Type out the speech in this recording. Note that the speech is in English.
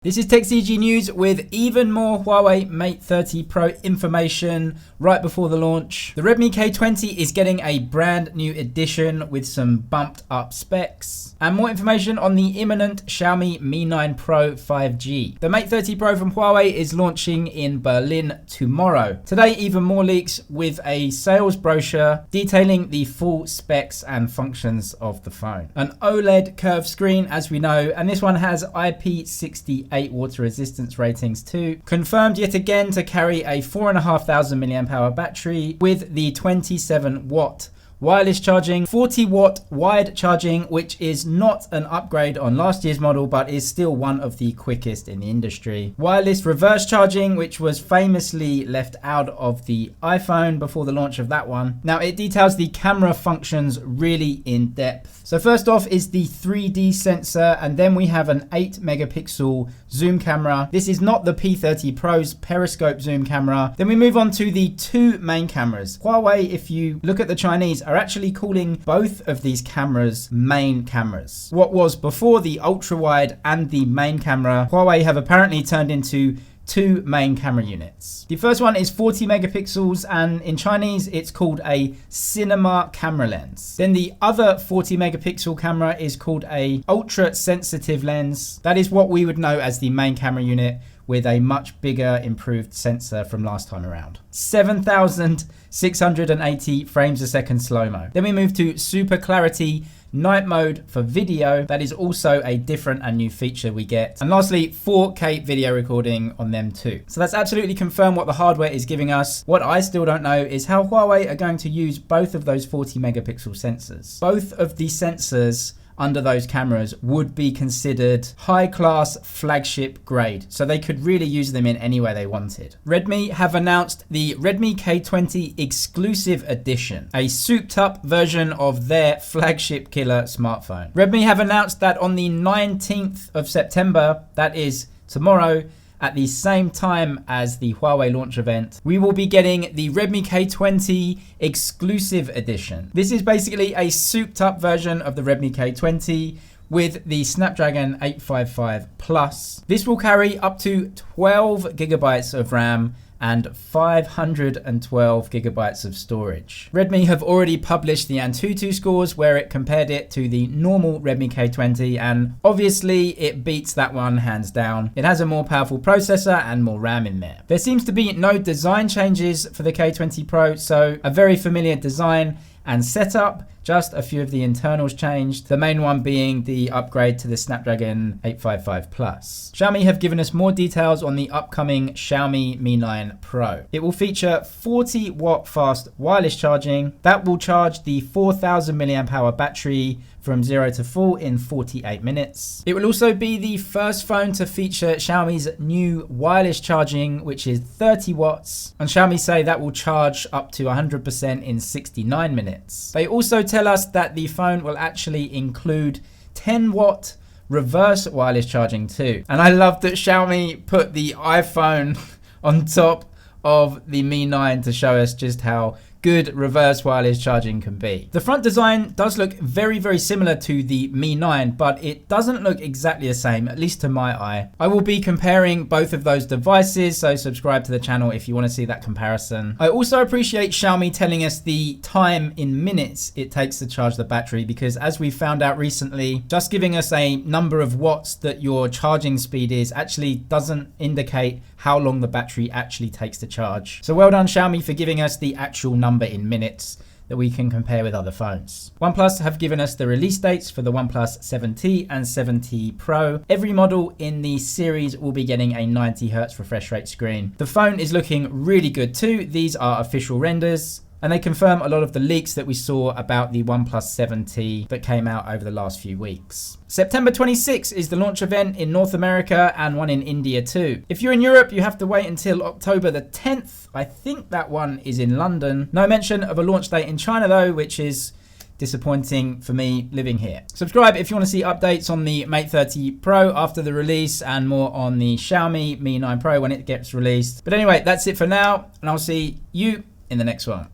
This is TechCG News with even more Huawei Mate 30 Pro information right before the launch. The Redmi K20 is getting a brand new edition with some bumped up specs and more information on the imminent Xiaomi Mi 9 Pro 5G. The Mate 30 Pro from Huawei is launching in Berlin tomorrow. Today, even more leaks with a sales brochure detailing the full specs and functions of the phone. An OLED curved screen, as we know, and this one has IP68 water resistance ratings too. Confirmed yet again to carry a 4,500 mAh battery with the 27 watt wireless charging, 40 watt wide charging, which is not an upgrade on last year's model, but is still one of the quickest in the industry. Wireless reverse charging, which was famously left out of the iPhone before the launch of that one. Now it details the camera functions really in depth. So first off is the 3D sensor, and then we have an 8 megapixel zoom camera. This is not the P30 Pro's periscope zoom camera. Then we move on to the two main cameras. Huawei, if you look at the Chinese, are actually calling both of these cameras main cameras. What was before the ultra wide and the main camera, Huawei have apparently turned into two main camera units. The first one is 40 megapixels, and in Chinese it's called a cinema camera lens. Then the other 40 megapixel camera is called a ultra sensitive lens. That is what we would know as the main camera unit, with a much bigger improved sensor from last time around. 7,680 frames a second slow-mo. Then we move to super clarity night mode for video. That is also a different and new feature we get. And lastly, 4K video recording on them too. So that's absolutely confirmed what the hardware is giving us. What I still don't know is how Huawei are going to use both of those 40 megapixel sensors. Both of the sensors under those cameras would be considered high-class flagship grade, so they could really use them in any way they wanted. Redmi have announced the Redmi K20 Exclusive Edition, a souped-up version of their flagship killer smartphone. Redmi have announced that on the 19th of September, that is tomorrow, at the same time as the Huawei launch event, we will be getting the Redmi K20 Exclusive Edition. This is basically a souped up version of the Redmi K20 with the Snapdragon 855 Plus. This will carry up to 12 gigabytes of RAM and 512 gigabytes of storage. Redmi have already published the Antutu scores where it compared it to the normal Redmi K20, and obviously it beats that one hands down. It has a more powerful processor and more RAM in there. There seems to be no design changes for the K20 Pro, so a very familiar design and setup. Just a few of the internals changed, the main one being the upgrade to the Snapdragon 855 Plus. Xiaomi have given us more details on the upcoming Xiaomi Mi 9 Pro. It will feature 40 watt fast wireless charging that will charge the 4,000 mAh battery from 0 to full in 48 minutes. It will also be the first phone to feature Xiaomi's new wireless charging, which is 30 watts, and Xiaomi say that will charge up to 100% in 69 minutes. They also tell us that the phone will actually include 10 watt reverse wireless charging too. And I love that Xiaomi put the iPhone on top of the Mi 9 to show us just how good reverse wireless charging can be. The front design does look very, very similar to the Mi 9, but it doesn't look exactly the same, at least to my eye. I will be comparing both of those devices, so subscribe to the channel if you want to see that comparison. I also appreciate Xiaomi telling us the time in minutes it takes to charge the battery, because as we found out recently, just giving us a number of watts that your charging speed is actually doesn't indicate how long the battery actually takes to charge. So well done Xiaomi for giving us the actual number in minutes that we can compare with other phones. OnePlus have given us the release dates for the OnePlus 7T and 7T Pro. Every model in the series will be getting a 90 Hz refresh rate screen. The phone is looking really good too. These are official renders, and they confirm a lot of the leaks that we saw about the OnePlus 7T that came out over the last few weeks. September 26th is the launch event in North America and one in India too. If you're in Europe, you have to wait until October the 10th. I think that one is in London. No mention of a launch date in China though, which is disappointing for me living here. Subscribe if you want to see updates on the Mate 30 Pro after the release and more on the Xiaomi Mi 9 Pro when it gets released. But anyway, that's it for now, and I'll see you in the next one.